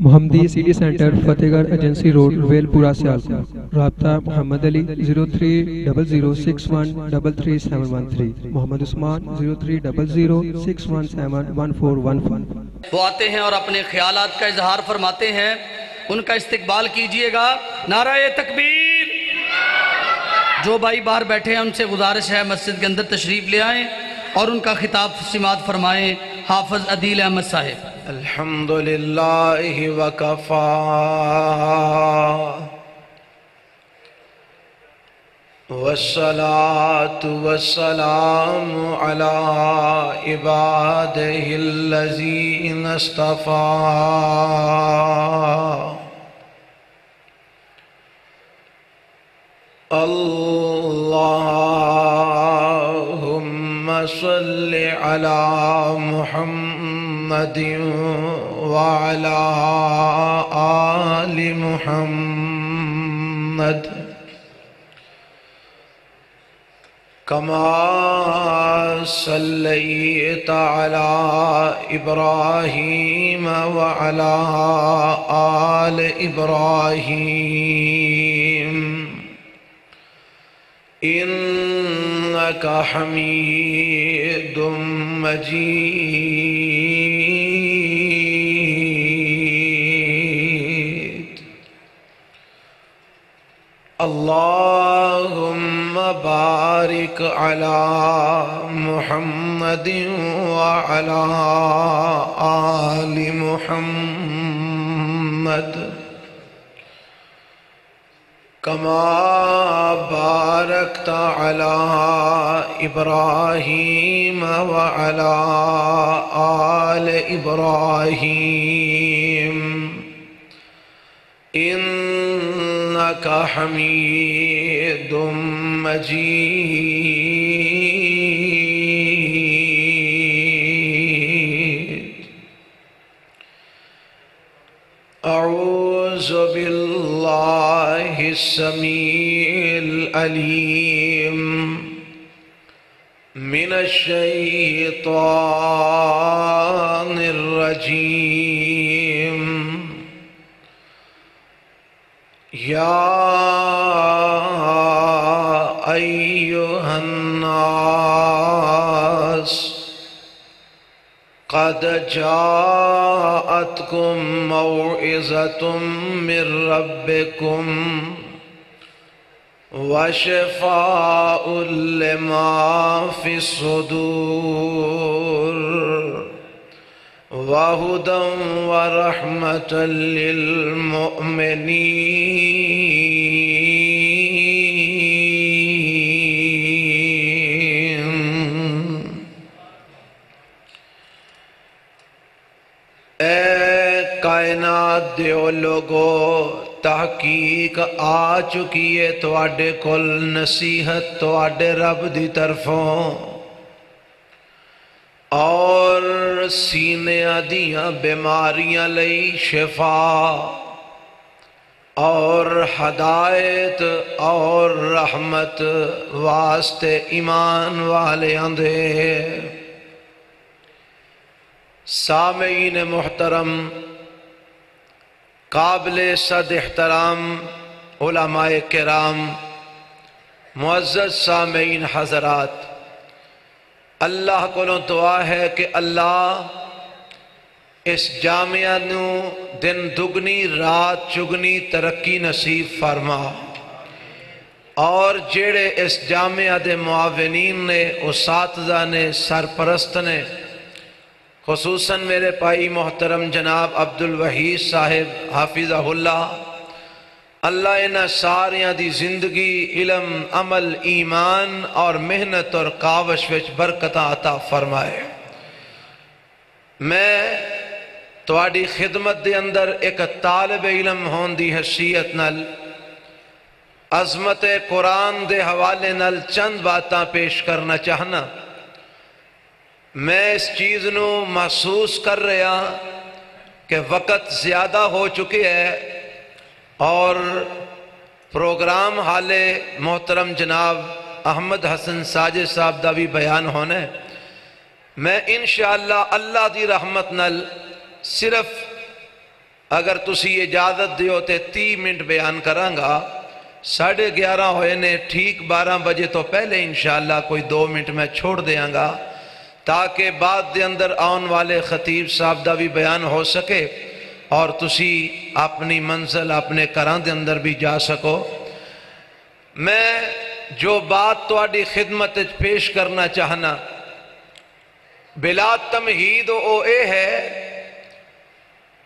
محمدی city centre فتح گڑھ agency road well پورہ سیالکوٹ۔ رابطہ محمد علی 0300613373، محمد عثمان 030061711415۔ وہ آتے ہیں اور اپنے خیالات کا اظہار فرماتے ہیں، ان کا استقبال کیجئے گا۔ نعرہ تکبیر۔ جو بھائی باہر بیٹھے ہیں ان سے گزارش ہے مسجد کے اندر تشریف لے آئیں اور ان کا خطاب سماعت فرمائیں۔ حافظ عدیل احمد صاحب۔ الحمدللہ وکفا والصلاة والسلام علی عبادہ الذین اصطفیٰ۔ اللہم صل علی محمد وعلی آل محمد کما صلیت علی ابراہیم وعلی آل ابراہیم انک حمید مجید۔ اللہم بارک علی محمد وعلی آل محمد کما بارکت علی ابراہیم وعلی آل ابراہیم انک حمید مجید۔ اعوذ باللہ السمیع العلیم من الشیطان الرجیم۔ یا ایہا الناس قد جاءتکم موعظۃ من ربکم وشفاء لما فی الصدور وہدی ورحمۃ للمؤمنین۔ اے کائنات دیو لوگو، تحقیق آ چکی ہے تواڈے کول نصیحت تواڈے رب دی طرفوں، اور سینیاں دیاں بیماریاں لئی شفا اور ہدایت اور رحمت واسطے ایمان والے آندے۔ سامعین محترم، قابل صد احترام علماء کرام، معزز سامعین حضرات، اللہ کو دعا ہے کہ اللہ اس جامعہ نو دن دگنی رات چگنی ترقی نصیب فرما، اور جڑے اس جامعہ دے معاونین نے، اساتذہ نے، سرپرست نے، خصوصاً میرے پائی محترم جناب عبدالوحید صاحب حافظہ اللہ، اللہ انہاں ساریاں دی زندگی علم عمل ایمان اور محنت اور کاوش وچ برکتاں عطا فرمائے۔ میں تواڈی خدمت دے اندر ایک طالب علم ہون دی حیثیت نال عظمت قرآن دے حوالے نال چند باتاں پیش کرنا چاہنا۔ میں اس چیز نو محسوس کر رہا کہ وقت زیادہ ہو چکے ہے اور پروگرام حالے محترم جناب احمد حسن ساجد صاحب دا بھی بیان ہونا ہے۔ میں انشاءاللہ اللہ دی رحمت نال صرف اگر تسی اجازت دیو تے 30 منٹ بیان کرانگا، 11:30 ہوئے نے، ٹھیک 12 بجے تو پہلے انشاءاللہ کوئی 2 منٹ میں چھوڑ دیاں گا تاکہ بعد دے اندر آن والے خطیب صاحب دا بھی بیان ہو سکے اور تسی اپنی منزل اپنے کران دے اندر بھی جا سکو۔ میں جو بات تواڈی خدمت پیش کرنا چاہنا بلا تمہید او اے ہے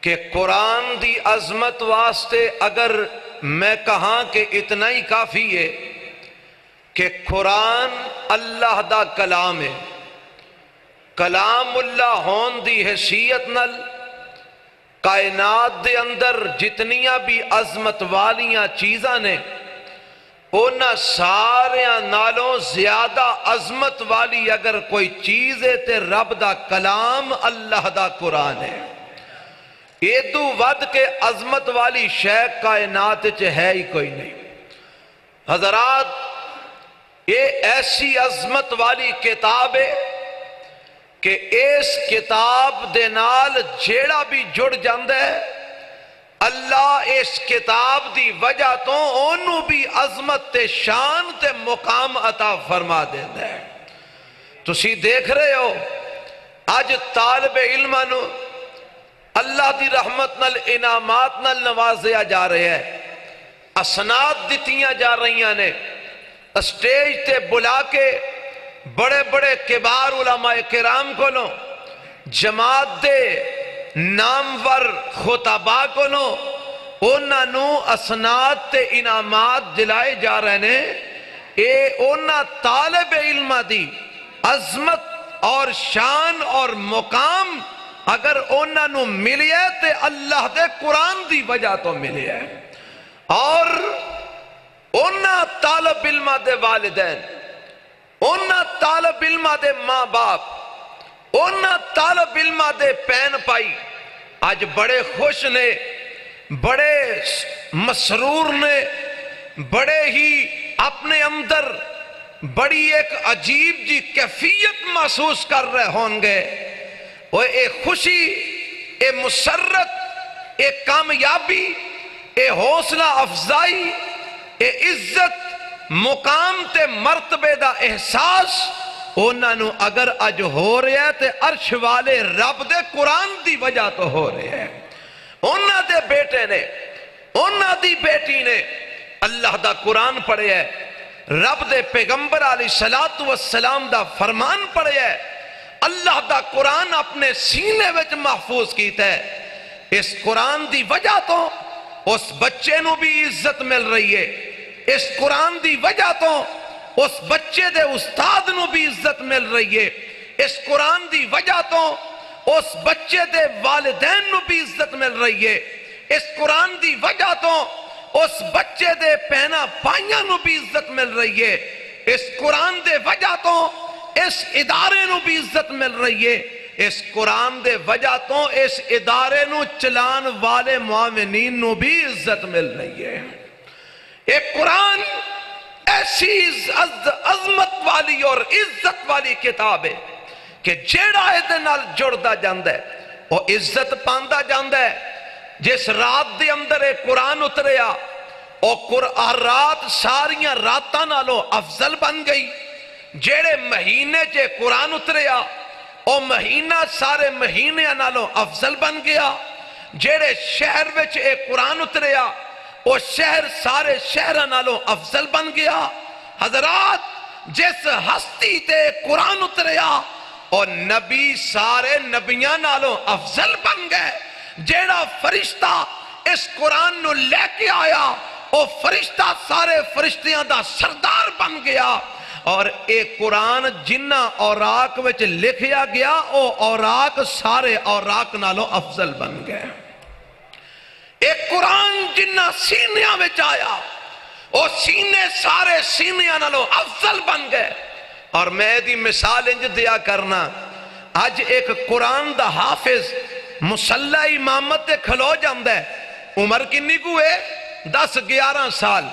کہ قرآن دی عظمت واسطے اگر میں کہاں کہ اتنا ہی کافی ہے کہ قرآن اللہ دا کلام ہے، کلام اللہ ہون دی حیثیت نل کائنات دے اندر جتنیاں بھی عظمت والیاں چیزاں نے اونا ساریاں نالوں زیادہ عظمت والی اگر کوئی چیز ہے تے رب دا کلام اللہ دا قرآن ہے۔ ایدو ود کے عظمت والی شے کائنات ہے ہی کوئی نہیں۔ حضرات، یہ ایسی عظمت والی کتاب ہے کہ اس کتاب دے نال جیڑا بھی جڑ جاندہ ہے اللہ اس کتاب دی وجہ تو انہوں بھی عظمت تے شان تے مقام عطا فرما دیندہ ہے۔ تسی دیکھ رہے ہو آج طالب علمانو اللہ دی رحمت نل انعامات نل نوازیا جا رہے ہیں، اسناد دتیاں جا رہی ہیں نے، اسٹیج تے بلا کے بڑے بڑے کبار علماء کرام کو لو، جماعت دے نامور خطبہ کو لو، انہاں نو اسناد تے انعامات دلائے جا رہے ہیں۔ اے انہاں طالب علمہ دی عظمت اور شان اور مقام اگر انہاں نو ملی ہے تے اللہ دے قرآن دی وجہ تو ملی ہے۔ اور انہاں طالب علمہ دے والدین، انہاں طالب علمہ دے ماں باپ، انہاں طالب علمہ دے پین پائی آج بڑے خوش نے، بڑے مسرور نے، بڑے ہی اپنے اندر بڑی ایک عجیب جی کیفیت محسوس کر رہے ہوں گے۔ وہ اے خوشی، اے مسرت، اے کامیابی، اے حوصلہ افزائی، اے عزت، مقام تے مرتبے دا احساس انہاں نو اگر اج ہو رہا ہے تے عرش والے رب دے قرآن دی وجہ تو ہو رہے ہیں۔ انہاں دے بیٹے نے، انہاں دی بیٹی نے اللہ دا قرآن پڑھے ہے، رب دے پیغمبر علیہ السلام دا فرمان پڑھے ہے، اللہ دا قرآن اپنے سینے وچ محفوظ کیتا ہے۔ اس قرآن دی وجہ تو اس بچے نو بھی عزت مل رہی ہے، اس قرآن دی وجہ تو اس بچے دے استاد نو بھی عزت مل رہی ہے، اس قرآن دی وجہ تو اس بچے دے والدین نو بھی عزت مل رہی ہے، اس قرآن دی وجہ تو اس بچے دے پہنا پائیاں نو بھی عزت مل رہی ہے، اس قرآن دے وجہ تو اس ادارے نو بھی عزت مل رہی ہے، اس قرآن دے وجہ تو اس ادارے نو چلان والے معاونین نو بھی عزت مل رہی ہے۔ ایک قرآن ایسی عظمت والی اور عزت والی کتاب ہے کہ جیڑا ایدے نال جڑدا جاندہ ہے وہ عزت پاندہ جاندہ ہے۔ جس رات دے اندر ایک قرآن اتریا اور رات ساریاں راتاں نالوں افضل بن گئی، جیڑے مہینے چے قرآن اتریا او مہینہ سارے مہینے نالوں افضل بن گیا، جیڑے شہر وچ ایک قرآن اتریا او شہر سارے شہرہ نالوں افضل بن گیا۔ حضرات، جس ہستی تے قرآن اتریا اور نبی سارے نبیاں نالوں افضل بن گئے، جیڑا فرشتہ اس قرآن نو لے کے آیا او فرشتہ سارے فرشتیاں دا سردار بن گیا، اور ایک قرآن جنہ اوراق وچ لکھیا گیا او اوراق سارے اوراق نالوں افضل بن گئے۔ ایک قرآن جنہ سینیاں وچ آیا او سینے سارے سینیاں نالوں افضل بن گئے۔ اور میں دی مثال انج دیا کرنا، آج ایک قرآن دا حافظ مسلح امامت کھلو جاندہ ہے، عمر کنی کو ہے 10-11 سال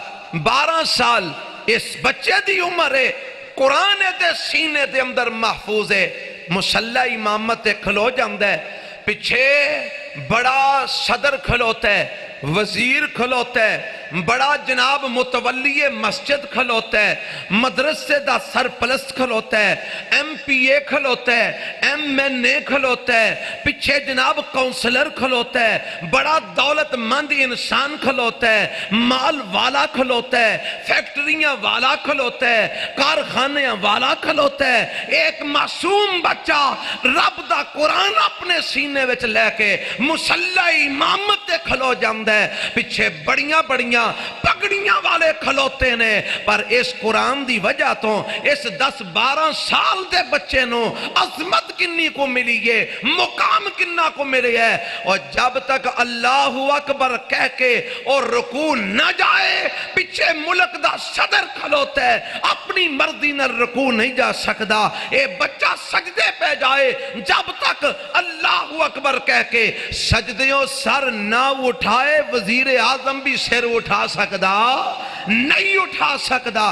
12 سال، اس بچے دی عمر ہے، قرآن دے سینے دے اندر محفوظ ہے، مسلح امامت کھلو جاندہ ہے، پیچھے بڑا صدر کھلوتا ہے، وزیر کھلوتا ہے، بڑا جناب متولی مسجد کھلوتا ہے، مدرسے دا سرپرست کھلوتا ہے، ایم پی اے کھلوتا ہے، ایم این اے کھلوتا ہے، پیچھے جناب کونسلر کھلوتا ہے، بڑا دولت مند انسان کھلوتا ہے، مال والا کھلوتا ہے، فیکٹریاں والا کھلوتا ہے، کارخانے والا کھلوتا ہے۔ ایک معصوم بچہ رب دا قرآن اپنے سینے وچ لے کے مصلی امامت تے کھلو جاندا ہے، پیچھے بڑیاں بڑیاں پگڑیاں والے کھلوتے نے، پر اس قرآن دی وجہ تو اس 10-12 سال دے بچے نو عظمت کنی کو ملی ہے، مقام کننا کو ملی ہے۔ اور جب تک اللہ اکبر کہہ کے اور رکوع نہ جائے، پیچھے ملک دا صدر کھلوتا ہے، اپنی مرضی نہ رکوع نہیں جا سکتا، اے بچہ سجدے پہ جائے، جب تک اللہ اکبر کہہ کے سجدیوں سر نہ اٹھائے، وزیر اعظم بھی سر اٹھا سکتا نہیں اٹھا سکتا۔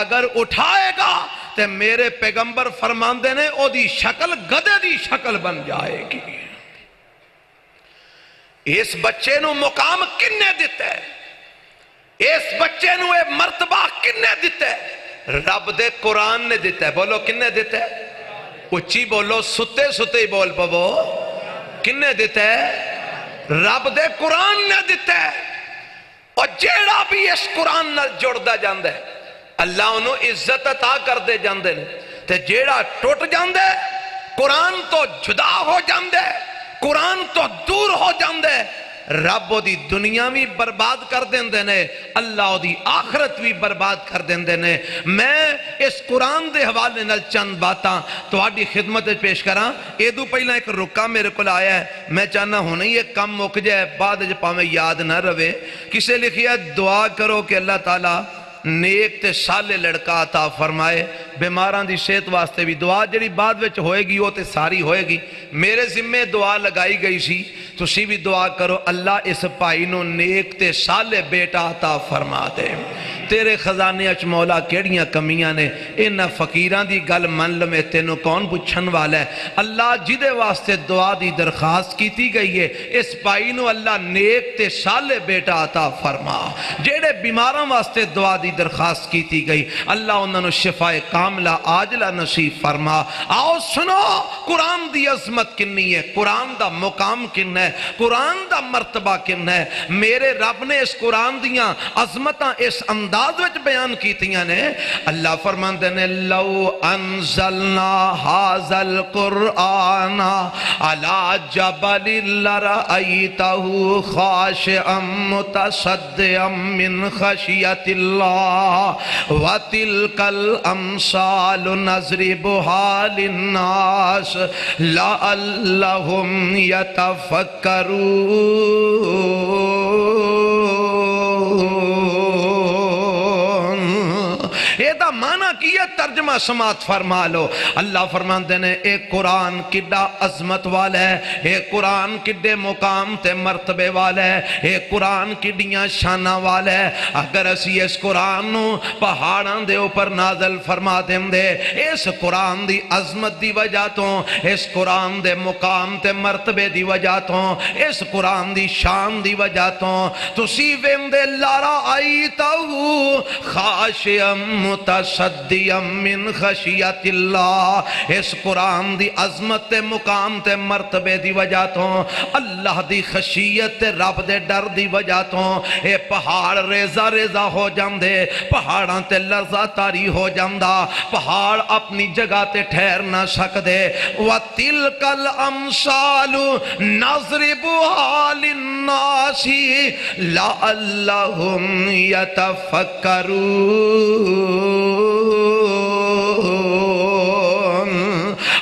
اگر اٹھائے گا تو میرے پیغمبر فرماندے نے او دی شکل گدے دی شکل بن جائے گی۔ اس بچے نو مقام کنے دیتا ہے؟ اس بچے نو اے مرتبہ کنے دیتا ہے؟ رب دے قرآن نے دیتا ہے۔ بولو کنے دیتا ہے؟ اچھی بولو، ستے ستے بول پو، کنے دیتا ہے؟ رب دے قرآن نے دیتا ہے۔ اور جیڑا بھی اس قرآن نال جڑدا جاندے اللہ انہوں عزت عطا کر دے جاندے تے جیڑا ٹوٹ جاندے قرآن تو جدا ہو جاندے، قرآن تو دور ہو جاندے، رب دی دنیا بھی برباد کر دیندے نے، اللہ دی آخرت بھی برباد کر دیندے نے۔ میں اس قرآن دے حوالے نال چند باتاں تو آڈی خدمت پیش کراں۔ ایدو پہلا ایک رکا میرے کو آیا ہے، میں چاہنا ہونا یہ کم مک جائے، بعد جب میں یاد نہ روے۔ کسے لکھیا دعا کرو کہ اللہ تعالیٰ نیک تے سالے لڑکا عطا فرمائے، بیماران دی صحت واسطے بھی دعا جڑی بعد وچ ہوئے گی وہ تے ساری ہوئے گی۔ میرے ذمہ دعا لگائی گئی سی، تسی بھی دعا کرو اللہ اس پائی نو نیک تے سالے بیٹا عطا فرما دے۔ تیرے خزانے اچ مولا کیڑیاں کمیاں نے، انہاں فقیران دی گل من لمے تینوں کون پوچھن والا ہے۔ اللہ جدے واسطے دعا دی درخواست کیتی گئی ہے، اس پائی نو اللہ نیک تے سالے بیٹا عطا فرما۔ جیڑے بیماراں واسطے دعا دی درخواست کیتی گئی، اللہ انہاں نو شفا کاملہ عاجلہ نصیب فرما۔ آؤ سنو قرآن دی عظمت کنی ہے، قرآن دا مقام کن ہے، قرآن دا مرتبہ کن ہے۔ میرے رب نے اس قرآن دیاں عظمتاں اس انداز وچ بیان کیتیاں نے۔ اللہ فرماندے نے لو انزلنا ھذا القرآن علی جبل لرأیتہ خاشعا متصدعا من خشیۃ اللہ وتلک الامثال نضربها للناس لعلهم يتفکرون۔ ایدہ معنی کیا ترجمہ سماعت فرما لو۔ اللہ فرماندے نے اے قرآن کڈا عظمت والا ہے، اے قرآن کڈے مقام تے مرتبے والا ہے، اے قرآن کڈیاں شانہ والا ہے۔ اگر اسی اس قرآن نو پہاڑاں دے اوپر نازل فرما دیں دے، اس قرآن دی عظمت دی وجہ تو، اس قرآن دے مقام تے مرتبے دی وجہ تو، اس قرآن دی شان دی وجہ تو سیویں دے لارا آئیتاں خاشعا متصدعا من خشیۃ اللہ۔ اس قرآن دی عظمت تے مقام تے مرتبے دی وجہ تو، اللہ دی خشیت تے رب دے ڈر دی وجہ تو اے پہاڑ ریزہ ریزہ ہو جاندے، پہاڑاں تے لرزہ تاری ہو جاندہ، پہاڑ اپنی جگہ تے ٹھہر نہ سکدے۔ وَتِلْكَ الْأَمْثَالُ نَضْرِبُهَا لِلنَّاسِ لَعَلَّهُمْ يَتَفَكَّرُونَ۔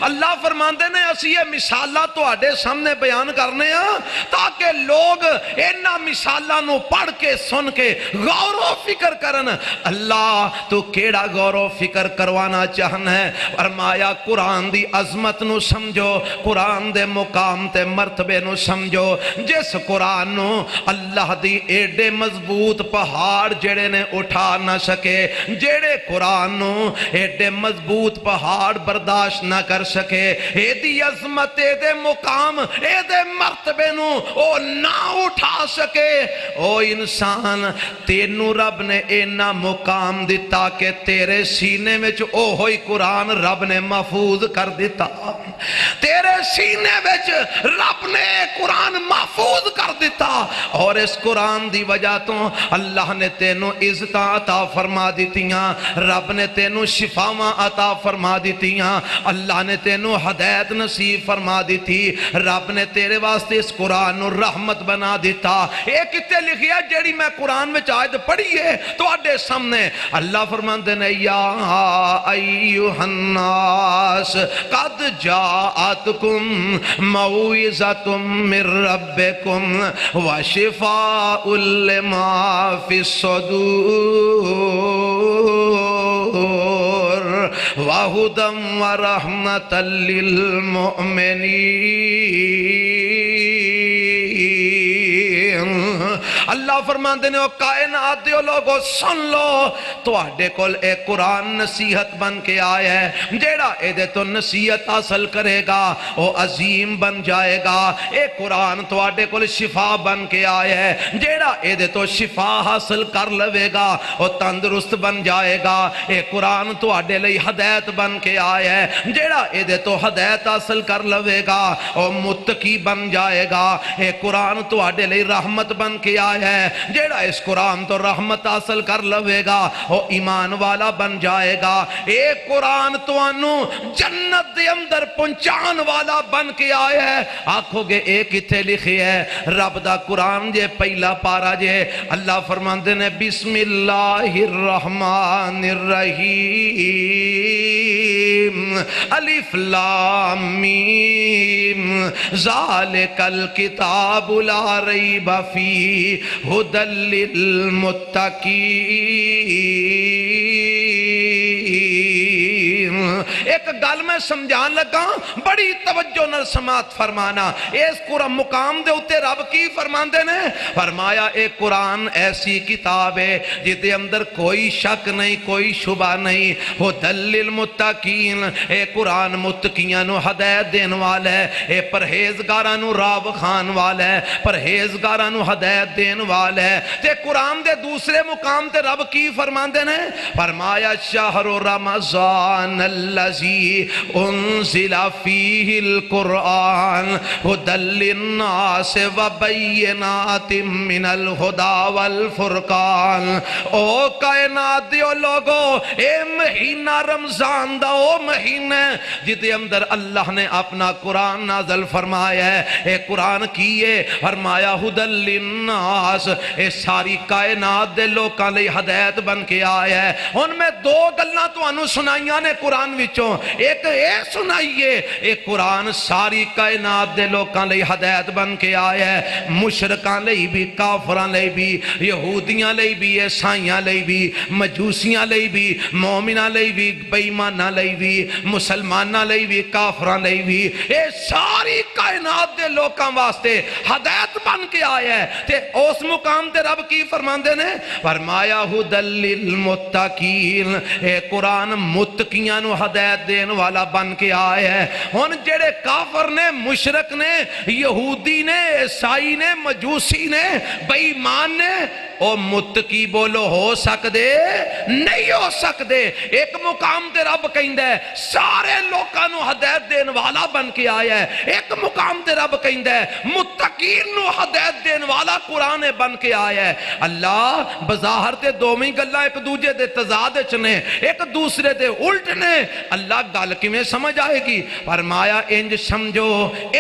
اللہ فرماندے نے اسی یہ مثالہ تو آڈے سامنے بیان کرنے ہیں تاکہ لوگ اینا مثالہ نو پڑھ کے سن کے غور و فکر کرن۔ اللہ تو کیڑا غور و فکر کروانا چاہنا ہے؟ فرمایا قرآن دی عظمت نو سمجھو، قرآن دے مقام تے مرتبے نو سمجھو۔ جس قرآن نو اللہ دی ایڈے مضبوط پہاڑ جڑے نے اٹھا نہ سکے، جڑے قرآن نو ایڈے مضبوط پہاڑ برداشت نہ کر سکے، اے دی عظمت اے دے مقام اے دے مرتبے نو او نہ اٹھا سکے، او انسان تینو رب نے اینا مقام دیتا کہ تیرے سینے میں او ہوئی قرآن رب نے محفوظ کر دیتا، تیرے سینے میں رب نے قرآن محفوظ کر دیتا، اور اس قرآن دی وجہ تو اللہ نے تینو عزتاں عطا فرما دیتیاں، رب نے تینو شفاواں عطا فرما دیتیاں، اللہ نے تینو ہدایت نصیب فرما دیتی، رب نے تیرے واسطے اس قرآن نو رحمت بنا دیتا۔ ایک کتے لکھی ہے جیڑی میں قرآن میں آیت پڑھی ہے تو اڈے سامنے اللہ فرماندے نے یا ایھا الناس قد جاءتکم موعظۃ من ربکم وشفاء لما فی الصدور وہدی ورحمۃ للمؤمنین۔ اللہ فرماندے نے او کائنات دیو لوگو سن لو، تو آڈے کول اے قرآن نصیحت بن کے آیا ہے، جیڑا اے دے تو نصیحت حاصل کرے گا او عظیم بن جائے گا، اے قرآن تو آڈے کول شفا بن کے آیا ہے، جیڑا اے دے تو شفا حاصل کر لوے گا او تندرست بن جائے گا، اے قرآن تو آڈے لئی ہدایت بن کے آیا ہے، جیڑا اے دے تو ہدایت حاصل کر لوے گا او متقی بن جائے گا، اے قرآن تو آڈے لئی رحمت بن کے آیا ہے، جیڑا اس قرآن تو رحمت حاصل کر لوے گا وہ ایمان والا بن جائے گا، ایک قرآن تو انو جنت دے اندر پہنچان والا بن کے آیا ہے۔ آنکھو گے ایک اتھے لکھی ہے رب دا قرآن جے پہلا پارا جے اللہ فرماندے نے بسم اللہ الرحمن الرحیم الف لام میم ذالک الکتاب لا ریب فیہ ہدی للمتقین۔ ایک گل میں سمجھان لگا بڑی توجہ نال سماعت فرمانا، اس قرآن مقام دے اتے رب کی فرماندے نے فرمایا اے قرآن ایسی کتاب ہے جتے اندر کوئی شک نہیں کوئی شبہ نہیں، ہدی للمتقین، اے قرآن متقیاں نو ہدایت دین والا ہے، اے پرہیزگاراں نو راہ بخان والا ہے، پرہیزگاراں نو ہدایت دین والا ہے۔ تے قرآن دے دوسرے مقام تے رب کی فرماندے نے فرمایا شہر رمضان الذی انزل فیہ القرآن ہدی للناس وبینات من الہدی والفرقان۔ او کائنات دیو لوگو اے مہینہ رمضان دا او مہینہ جدے اندر اللہ نے اپنا قرآن نازل فرمایا ہے، اے قرآن کیے فرمایا ہدی للناس، اے ساری کائنات دے لوکاں لئی ہدایت بن کے آیا ہے۔ ان میں دو گلاں تو انو سنائیاں نے قرآن وچوں، ایک اے سنائیے اے قرآن ساری کائنات دے لوکاں لئی ہدایت بن کے آیا ہے، مشرکاں لئی بھی، کافراں لئی بھی، یہودیاں لئی بھی، عیسائیاں لئی بھی، مجوسیاں لئی بھی، مومناں لئی بھی، بے ایماناں لئی بھی، مسلماناں لئی بھی، کافراں لئی بھی، اے ساری کائنات دے لوکاں واسطے ہدایت بن کے آیا ہے۔ تے اس مقام تے رب کی فرماندے نے فرمایا ہدی للمتقین، اے قرآن متقیاں نو ہدایت دین والا بن کے آیا ہے۔ ہن جڑے کافر نے، مشرک نے، یہودی نے، عیسائی نے، مجوسی نے، بے ایمان نے، او متقی بولو ہو سکدے نہیں ہو سکدے۔ ایک مقام تے رب کہندا ہے سارے لوکاں نو ہدایت دین والا بن کے آیا ہے، ایک مقام تے رب کہندا ہے متقین نو ہدایت دین والا قرآن بن کے آیا ہے۔ اللہ بظاہر تے دوویں گلاں ایک دوجے دے تضاد وچ نے، ایک دوسرے دے الٹ نے، اللہ گل کیویں سمجھ آئے گی؟ فرمایا انج سمجھو،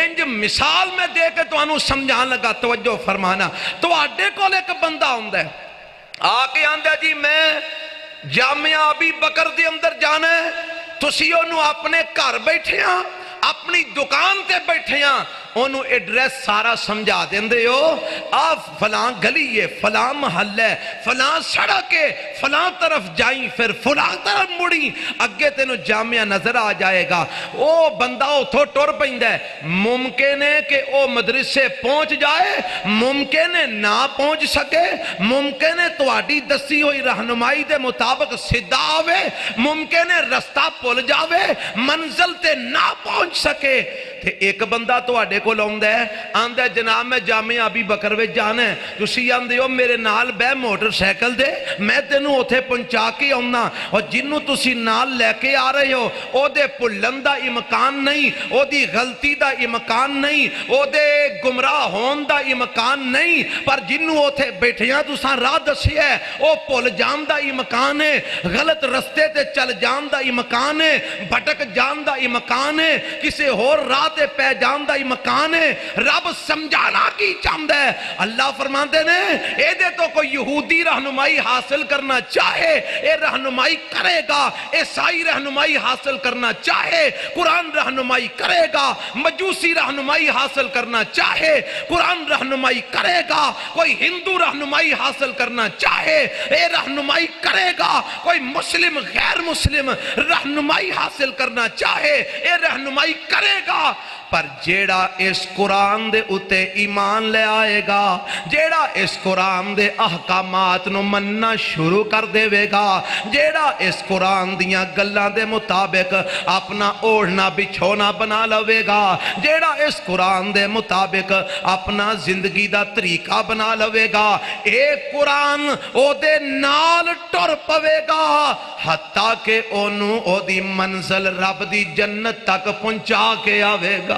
انج مثال میں دے کے تانوں سمجھان لگا، توجہ فرمانا۔ تو آڈے کول ایک بندہ ہوندا ہے آ کے آندا جی میں جامعہ ابی بکر دے اندر جانا ہے، تسی اونوں اپنے گھر بیٹھے ہاں، اپنی دکان تے بیٹھے ہاں، انہوں ایڈریس سارا سمجھا دیندے ہو آپ فلاں گلی ہے فلاں محل ہے فلاں سڑک ہے فلاں طرف جائیں پھر فلاں طرف مڑیں اگے تینوں جامعہ نظر آ جائے گا او بندہ اتھو ٹر پیندا ہے ممکن ہے کہ او مدرسے پہنچ جائے ممکن ہے نہ پہنچ سکے ممکن ہے تواڈی دسی ہوئی رہنمائی دے مطابق سیدھا آوے ممکن ہے رستہ پھل جاوے منزل تے نہ پہنچ سکے تے ایک بندہ تواڈے کول آندا ہے جناب میں جامعہ ابھی بکر وچ جانا ہے تسی آندے ہو میرے نال بہ موٹر سائیکل دے میں تینوں اوتھے پہنچا کے آਉਣਾ اور جنوں تسی نال لے کے آ رہے ہو او دے بھلن دا امکان نہیں او دی غلطی دا امکان نہیں او دے گمراہ ہون دا امکان نہیں پر جنوں اوتھے بیٹھیاں تساں راہ دسیا ہے او بھل جان دا امکان ہے غلط رستے تے چل جان دا امکان ہے بھٹک جان دا امکان ہے کسے ہور راہ تے پہ جان دا امکان ہے رب سمجھانا کی چاہتا ہے اللہ فرماتے نے اے دے تو کوئی یہودی رہنمائی حاصل کرنا چاہے اے رہنمائی کرے گا عیسائی رہنمائی حاصل کرنا چاہے قرآن رہنمائی کرے گا مجوسی رہنمائی حاصل کرنا چاہے قرآن رہنمائی کرے گا کوئی ہندو رہنمائی حاصل کرنا چاہے اے رہنمائی کرے گا کوئی مسلم غیر مسلم رہنمائی حاصل کرنا چاہے اے رہنمائی کرے گا پر جیڑا اس قرآن دے اتے ایمان لے آئے گا جیڑا اس قرآن دے احکامات نو مننا شروع کر دے گا جیڑا اس قرآن دیاں گلاں دے مطابق اپنا اوڑھنا بچھونا بنا لوے گا جیڑا اس قرآن دے مطابق اپنا زندگی دا طریقہ بنا لوے گا اے قرآن او دے نال ٹر پوے گا حتیٰ کہ اونوں او دی منزل رب دی جنت تک پہنچا کے آوے گا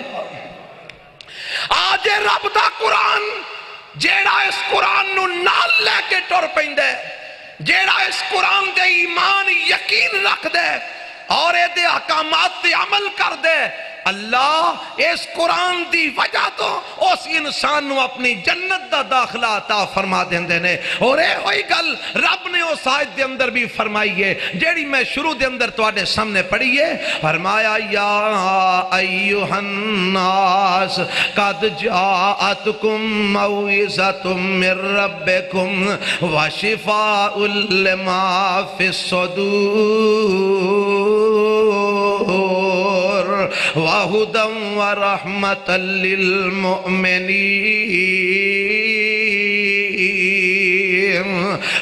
آج رب دا قرآن جیڑا اس قرآن نو نال لے کے ٹر پیندا ہے جیڑا اس قرآن دے ایمان یقین رکھ دے اور اے دے احکامات تے عمل کر دے اللہ اس قرآن دی وجہ تو اس انسان نو اپنی جنت دا داخلہ عطا فرما دیندے نے اور اے ہوئی گل رب نے اس آیت دے اندر بھی فرمائی ہے جیڑی میں شروع دے اندر تواڈے سامنے پڑھی ہے فرمایا یا ایھا الناس قد جاءتکم موعظۃ من ربکم وشفاء لما فی الصدور وَهُدًا وَرَحْمَةً لِّلْمُؤْمِنِينَ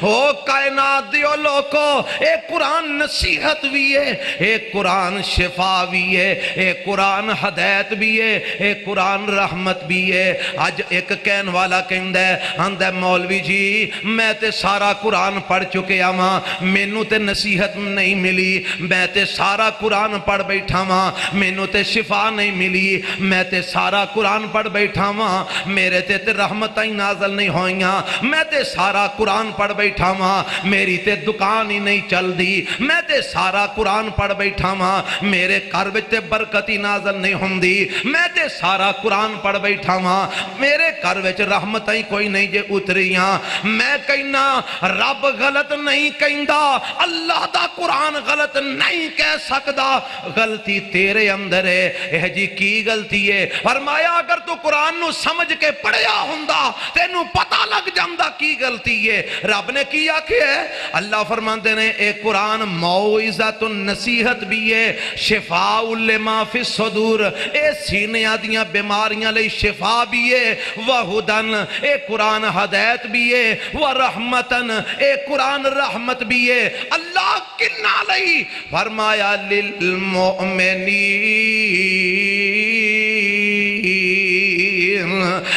او کائنات دیو لوگو اے قرآن نصیحت بھی ہے اے قرآن شفا بھی ہے اے قرآن ہدایت بھی ہے اے قرآن رحمت بھی ہے آج ایک کہن والا کہندہ ہے آندہ مولوی جی میں تے سارا قرآن پڑھ چکے آماں مینوں تے نصیحت نہیں ملی میں تے سارا قرآن پڑھ بیٹھا ماں مینوں تے شفا نہیں ملی میں تے سارا قرآن پڑھ بیٹھا ماں میرے تے رحمتیں نازل نہیں ہوئیاں میں تے سارا قرآن پڑھ بیٹھا ماں میری تے دکان ہی نہیں چل دی میں تے سارا قرآن پڑھ بیٹھا ماں میرے گھر وچ تے برکت ہی نازل نہیں ہوندی میں تے سارا قرآن پڑھ بیٹھا ماں میرے گھر وچ رحمتیں کوئی نہیں جے اتریاں میں کہنا رب غلط نہیں کہندا اللہ دا قرآن غلط نہیں کہہ سکدا غلطی تیرے اندر ہے اے جی کی غلطی ہے فرمایا اگر تو قرآن نو سمجھ کے پڑھیا ہوندا تینوں پتہ لگ جاندا کی غلطی ہے رب نے کیا کہ ہے اللہ فرماندے نے اے قرآن موعظۃ نصیحت بھی ہے شفاء لما فی الصدور اے سینیاں دیاں بیماریاں لئی شفا بھی ہے وہدن اے قرآن ہدایت بھی ہے ورحمتن اے قرآن رحمت بھی ہے اللہ کنہ لئی فرمایا للمؤمنین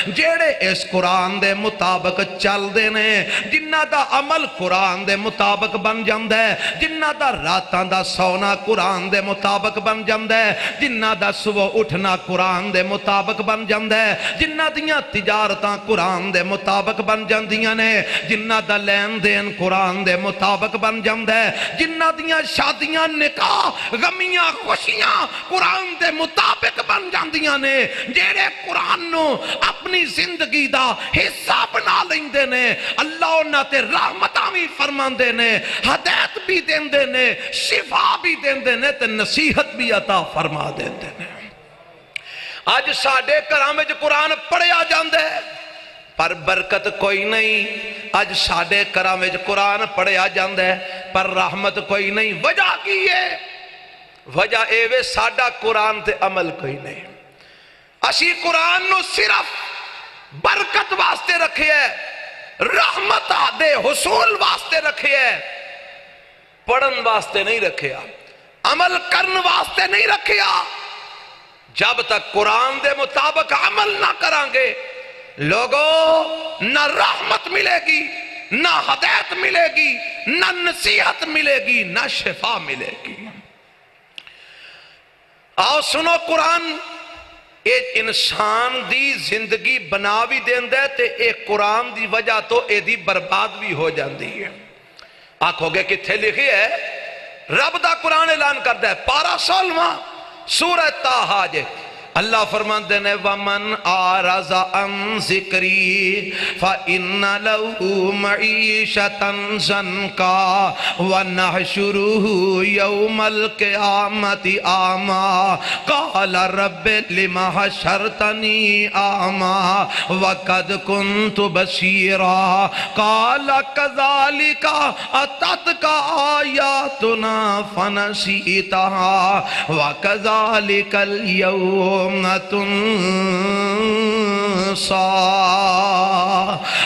جیڑے اس قرآن دے مطابق چل دے نے جنہ دا عمل قرآن دے مطابق بن جاندہ ہے جنہ دا راتاں دا سونا قرآن دے مطابق بن جاندہ ہے جنہ دا صبح اٹھنا قرآن دے مطابق بن جاندہ ہے جنہ دیاں تجارتاں قرآن دے مطابق بن جاندیاں نے جنہ دا لین دین قرآن دے مطابق بن جاندہ ہے جنہ دیاں شادیاں نکاح غمیاں خوشیاں قرآن دے مطابق بن جاندیاں نے جیڑے قرآن نو اپنی زندگی دا حصہ بنا لیندے نے اللہ انہاں تے رحمتاں بھی فرماندے نے ہدایت بھی دیندے نے شفا بھی دیندے نے تے نصیحت بھی عطا فرما دیندے نے اج ساڈے گھراں وچ قرآن پڑھیا جاندا ہے پر برکت کوئی نہیں. اج ساڈے گھراں وچ قرآن پڑھیا جاندا ہے پر رحمت کوئی نہیں. وجہ کی ہے؟ وجہ اے وے ساڈا قرآن تے عمل کوئی نہیں. اسی قرآن نو صرف برکت واسطے رکھے ہے, رحمت دے حصول واسطے رکھے ہے, پڑھن واسطے نہیں رکھیا, عمل کرن واسطے نہیں رکھیا. جب تک قرآن دے مطابق عمل نہ کرانگے لوگوں نہ رحمت ملے گی, نہ ہدایت ملے گی, نہ نصیحت ملے گی, نہ شفا ملے گی. آؤ سنو, قرآن ایک انسان دی زندگی بنا بھی دیندہ ہے تے ایک قرآن دی وجہ تو اے دی برباد بھی ہو جاندی ہے. آنکھو گے کتھے لکھی ہے؟ رب دا قرآن اعلان کردہ ہے, پارہ 16 سورہ طٰہٰ جے. اللہ فرماندے نے وَمَنْ آرَزَ عَنْ ذِكْرِي فَإِنَّ لَهُ مَعِيشَةً ضَنْكًا وَنَحْشُرُهُ يَوْمَ الْقِيَامَةِ أَعْمَىٰ قَالَ رَبِّ لِمَ حَشَرْتَنِي أَعْمَىٰ وَقَدْ كُنْتُ بَصِيرًا قَالَ كَذَلِكَ أَتَتْكَ آيَاتُنَا فَنَسِيتَهَا وَكَذَلِكَ الْيَوْمَ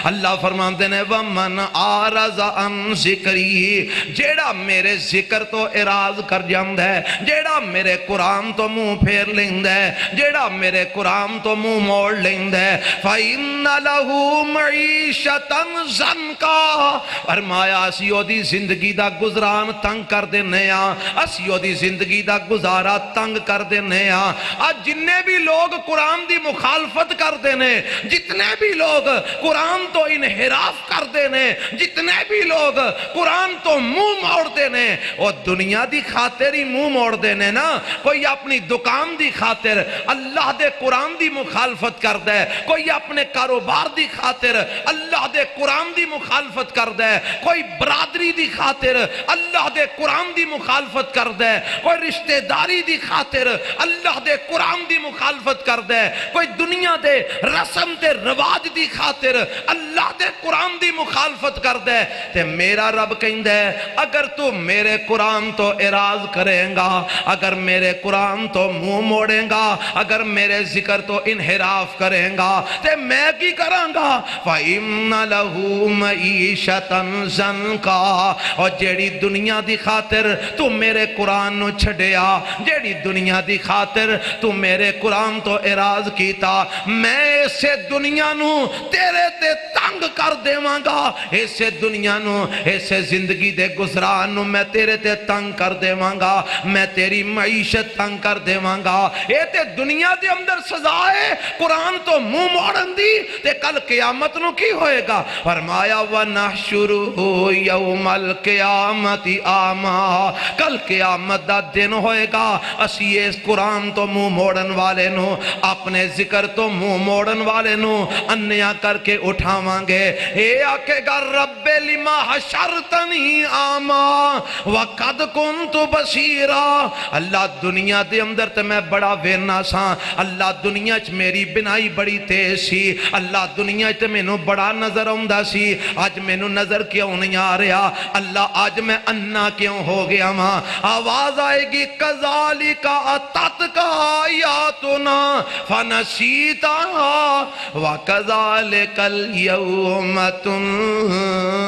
اللہ فرماندے نے وَمَنْ آرَزَ عَنْ ذِكْرِي, جیڑا میرے ذکر تو اعراض کر جاندہ ہے, جیڑا میرے قرآن تو منہ پھیر لیندہ ہے, جیڑا میرے قرآن تو منہ موڑ لیندہ ہے, فَإِنَّ لَهُ مَعِيشَةً ضَنْكًا, فرمایا اسیو دی زندگی دا گزران تنگ کر دینے آ, اسیو دی زندگی دا گزارا تنگ کر دینے آ. آج جننے بھی لوگ قرآن دی مخالفت کر دینے, جتنے بھی لوگ قرآن تو انحراف کر دینے, جتنے بھی لوگ قرآن تو منہ موڑ دینے, وہ دنیا دی خاطر ہی منہ موڑ دینے نا. کوئی اپنی دکان دی خاطر اللہ دے قرآن دی مخالفت کر دے, کوئی اپنے کاروبار دی خاطر اللہ دے قرآن دی مخالفت کر دے, کوئی برادری دی خاطر اللہ دے قرآن دی مخالفت کر دے, کوئی رشتہ داری دی خاطر اللہ دے قرآن دی مخالفت کر دے, کوئی دنیا دے رسم دے رواج دی خاطر اللہ دے قرآن دی مخالفت کر دے. تے میرا رب کہندہ ہے اگر تو میرے قرآن تو اعراض کریں گا, اگر میرے قرآن تو منہ موڑیں گا, اگر میرے ذکر تو انحراف کریں گا, تے میں کی کروں گا فَإِنَّ لَهُ مَعِيشَةً ضَنْكًا, اور جیڑی دنیا دی خاطر تو میرے قرآن نو چھڑیا, جیڑی دنیا دی خاطر تو میرے قرآن تو اعراض کیتا, میں اسے دنیا نو تیرے تے تنگ کر دیواں گا, اسے دنیا نو اسے زندگی دے گزران نو میں تیرے تے تنگ کر دیواں گا, میں تیری معیشت تنگ کر دیواں گا. اے تے دنیا دے اندر سزا ہے قرآن تو منہ موڑن دی, تے کل قیامت نو کی ہوئے گا؟ فرمایا وَنَحْشُرُهُ يَوْمَ الْقِيَامَةِ أَعْمَىٰ, کل قیامت دا دن ہوئے گا, اسی اس قرآن تو منہ موڑن والے نو, اپنے ذکر تو منہ موڑن والے نو انیا کر کے اٹھاواں گے. اے آکے گا رب لما حشرتنی آما وقد کنت بصیرا, اللہ دنیا دے اندر تے میں بڑا وینا سا, اللہ دنیا چ میری بنائی بڑی تیز سی, اللہ دنیا چ میں نو بڑا نظر آمدہ سی, آج میں نو نظر کیوں نہیں آ رہا, اللہ آج میں انا کیوں ہو گیا ماں. آواز آئے گی کذالک اتتک آیاتنا فنسیتہا وکذالک اليوم تنسا,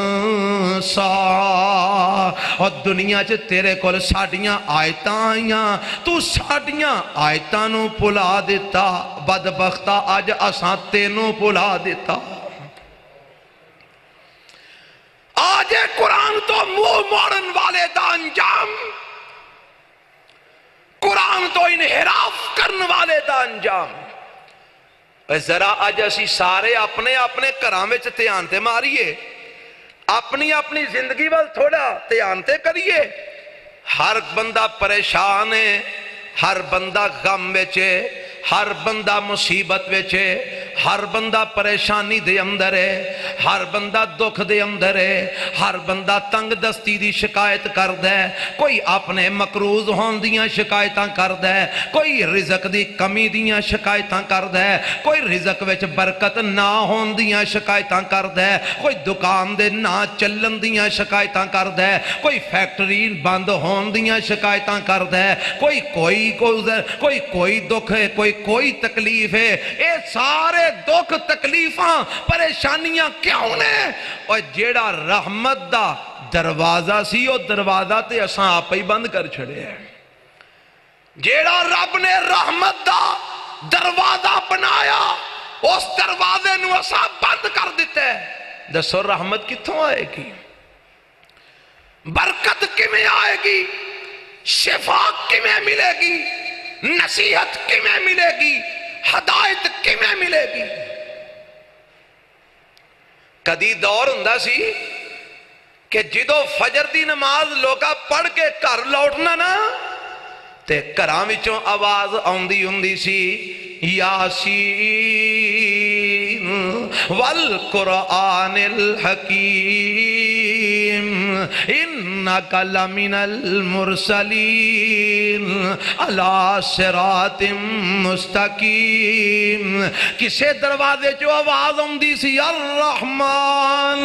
اور دنیا چ تیرے کول ساڑیاں آیتاں آئیاں, تو ساڑیاں آیتاں نو پلا دیتا, بدبختہ آج اساں تینوں پلا دیتا. آج قرآن تو منہ موڑن والے دا انجام, قرآن تو انحراف کرن والے دا انجام. ذرا آج اسی سارے اپنے اپنے گھراں وچ دھیان تے ماریے, اپنی اپنی زندگی وال تھوڑا دھیان تے کریے. ہر بندہ پریشان ہے, ہر بندہ غم وچ ہے, ہر بندہ مصیبت وچ ہے, ہر بندہ پریشانی دے اندر ہے، ہر بندہ دکھ دے اندر ہے، ہر بندہ تنگ دستی دی شکایت کردا ہے، کوئی اپنے مقروض ہون دیاں شکایتاں کردا ہے، کوئی رزق دی کمی دیاں شکایتاں کردا ہے، کوئی رزق وچ برکت نہ ہون دیاں شکایتاں کردا ہے، کوئی دکان دے نہ چلن دیاں شکایتاں کردا ہے، کوئی فیکٹری بند ہون دیاں شکایتاں کردا ہے، کوئی دکھ ہے، کوئی تکلیف ہے۔ اے سارے دکھ تکلیفاں پریشانیاں کیوں نے؟ اور جیڑا رحمت دا دروازہ سی او دروازہ تے اساں آپ ہی بند کر چھڑے ہیں۔ جیڑا رب نے رحمت دا دروازہ بنایا اس دروازے نو اساں بند کر دیتا ہے۔ دسو رحمت کتھوں آئے گی؟ برکت کیویں آئے گی؟ شفا کیویں ملے گی؟ نصیحت کیویں ملے گی؟ ہدایت کیویں ملے گی؟ کدی دور ہوندا سی کہ جدو فجر دی نماز لوگا پڑھ کے گھر لوٹنا نا تے گھراں وچوں آواز آوندی ہوندی سی یاسین والقرآن الحکیم انک لمن المرسلین علی صراط مستقیم۔ کسے دروازے جو آواز ہوندی سی الرحمن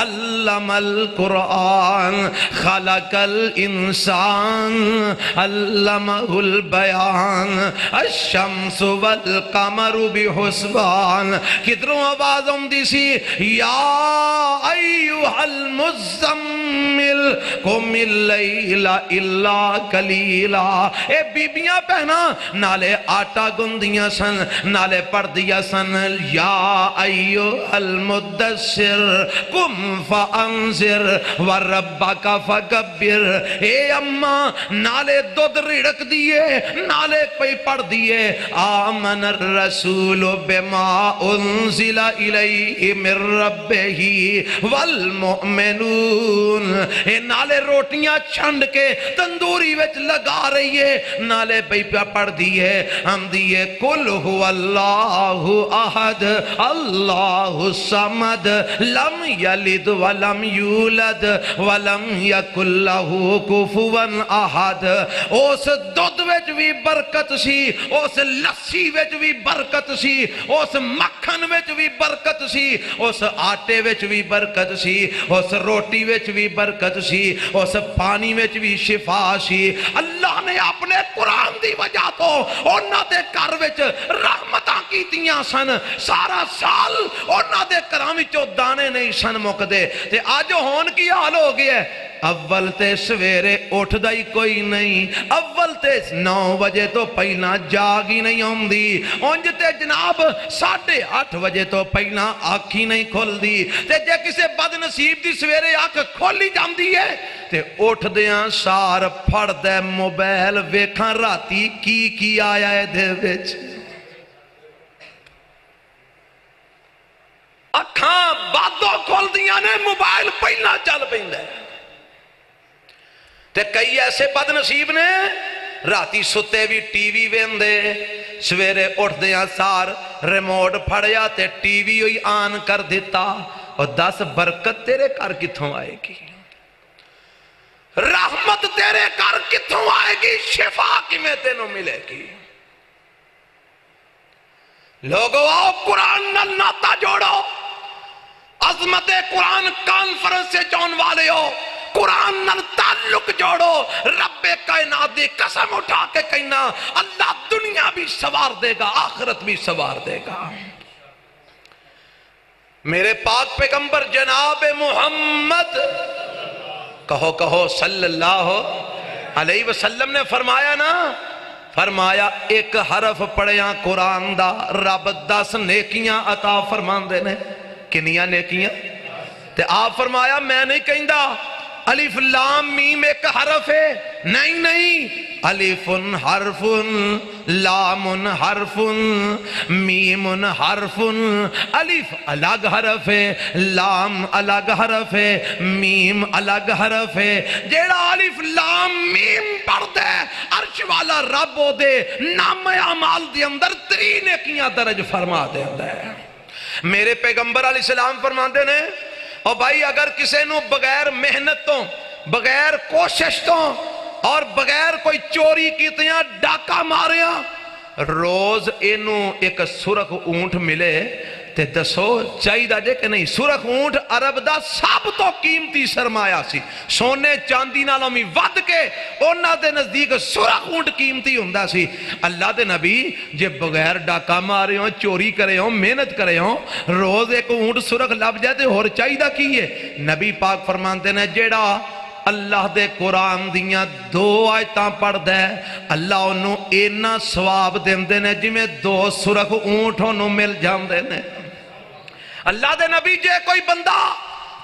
علم القرآن خلق الانسان علمہ البیان الشمس والقمر بحسبان۔ کدھروں آواز ہوندی سی یا ایوہ المزمل قم اللیل الا قلیلا۔ اے بیبیاں پہنا نالے آٹا گندیاں سن نالے پڑھ دیا سن یا ایوہ المدثر قم فانذر وربک فکبر۔ اے اماں نالے دودھ رڑک دیے نالے کوئی پڑھ دیے آمن الرسول بما انزل الیہ من ربہ والمؤمنون۔ اے نالے روٹیاں چھنڈ کے تندوری وچ لگا رہی ہے نالے بھئی پڑھ دیے ہم دیے قل هو اللہ احد اللہ الصمد لم یلد ولم یولد ولم یکن لہ کفوا احد۔ اس دودھ وچ بھی برکت سی، اس لسی وچ بھی برکت سی، اس مکھن وچ بھی برکت سی، اس آٹے وچ بھی برکت سی، اس روٹی وچ بھی برکت سی، اس پانی وچ بھی شفا سی۔ اللہ نے اپنے قرآن دی وجہ تو انہاں دے گھر وچ رحمتاں کیتیاں سن، سارا سال انہاں دے گھراں وچوں دانے نہیں سن مکدے۔ تے اج ہون کی حال ہو گیا ہے اول تے سویرے اٹھ دائی کوئی نہیں، اول تے 9 بجے تو پہلا جاگی نہیں ہوندی، انج تے جناب 8:30 بجے تو پہلا آنکھی نہیں کھول دی۔ تے جے کسے بد نصیب دی سویرے آنکھ کھولی جاندی ہے تے اٹھ دیاں سار پھڑ دے موبائل ویکھاں راتی کی آیا ہے دے وچ۔ اکھاں بادوں کھول دیاں نے موبائل پہلا چل پیندا ہے۔ تے کئی ایسے بد نصیب نے راتی ستے بھی ٹی وی ویندے سویرے اٹھ دیاں سار ریموٹ پھڑیا تے ٹی وی ہوئی آن کر دیتا۔ اور 10 برکت تیرے کار کتھوں آئے گی؟ رحمت تیرے کار کتھوں آئے گی؟ شفا کی میں تینوں ملے گی؟ لوگو آؤ قرآن نال ناتا جوڑو، عظمت قرآن کانفرنس سے جون والے ہو، قرآن نال تعلق جوڑو۔ رب کائنات دی قسم اٹھا کے کہنا اللہ دنیا بھی سوار دے گا آخرت بھی سوار دے گا۔ میرے پاک پیغمبر جناب محمد کہو صلی اللہ علیہ وسلم نے فرمایا نا، فرمایا ایک حرف پڑھیاں قرآن دا رب 10 نیکیاں عطا فرماندے نے۔ کنیاں نیکیاں؟ تے آپ فرمایا میں نہیں کہندہ الف لام میم ایک حرف ہے، نہیں الفن حرف لام حرف میم حرف، الف الگ حرف ہے، لام الگ حرف ہے، میم الگ حرف ہے۔ جیڑا الف لام میم پڑھتا ہے عرش والا رب او دے نام اعمال دے اندر 3 نیکیاں درج فرما دیتا ہے۔ میرے پیغمبر علیہ السلام فرماتے نے اور بھائی اگر کسی نو بغیر محنت تو، بغیر کوشش تو اور بغیر کوئی چوری کیتیاں ڈاکہ ماریاں روز اینو ایک سرخ اونٹ ملے تے دسو چاہی دا جے کہ نہیں؟ سرخ اونٹ عرب دا سب تو قیمتی سرمایہ سی، سونے چاندی نالوں میں ود کے اونا دے نزدیک سرخ اونٹ قیمتی ہوندہ سی۔ اللہ دے نبی جے بغیر ڈاکہ مارے ہوں، چوری کرے ہوں، محنت کرے ہوں، روز ایک اونٹ سرخ لب جاتے اور چاہی دا کیے؟ نبی پاک فرمانتے نے جیڑا اللہ دے قرآن دیاں 2 آیتاں پڑھ دے اللہ انہوں اینا ثواب دیندے نے جی میں 2 سرخ اونٹ انہوں مل جاندے نے۔ اللہ دے نبی جے کوئی بندہ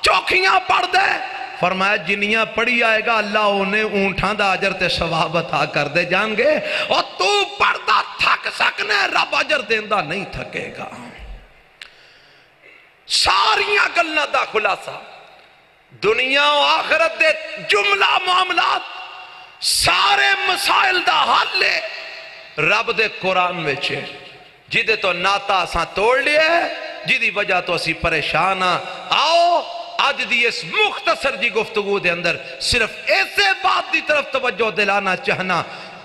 چوکھیاں پڑھ دے فرمایا جنیاں پڑھی آئے گا اللہ انہیں اونٹھاں دا عجر تے ثواب عطا کر دے جان گے، اور تو پڑھدا تھک سکنے رب عجر دیندہ نہیں تھکے گا۔ ساریاں گلنا دا خلاصہ دنیا و آخرت دے جملہ معاملات سارے مسائل دا حل لے رب دے قرآن میں چھے، جدے تو ناتا اساں توڑ لیے جدی وجہ تو اسی پریشان آؤ آج دی اس مختصر جی گفتگو دے اندر صرف ایسے بات دی طرف توجہ دلانا چاہنا،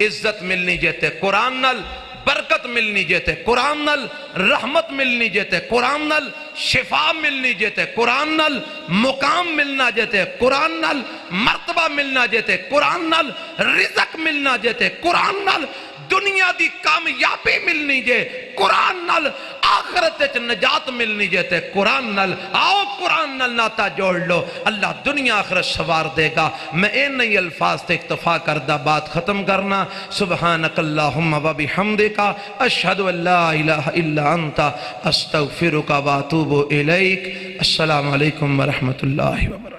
عزت ملنی جیتے قرآن نل، برکت ملنی جیتے قرآن نل، رحمت ملنی جیتے قرآن نل، شفا ملنی جیتے قرآن نل، مقام ملنا جیتے قرآن نل، مرتبہ ملنا جیتے قرآن نل، رزق ملنا جیتے قرآن نل، دنیا دی کامیابی ملنی جے قرآن نل، آخرت وچ نجات ملنی جے قرآن نل۔ آؤ قرآن نل ناتا جوڑ لو، اللہ دنیا آخرت سوار دے گا۔ میں این نئی الفاظ تے اکتفا کردہ بات ختم کرنا۔ سبحانک اللہم و بحمدک اشہد ان لا الہ الا انت استغفرک و اتوب الیک۔ السلام علیکم ورحمۃ اللہ وبرکاتہ۔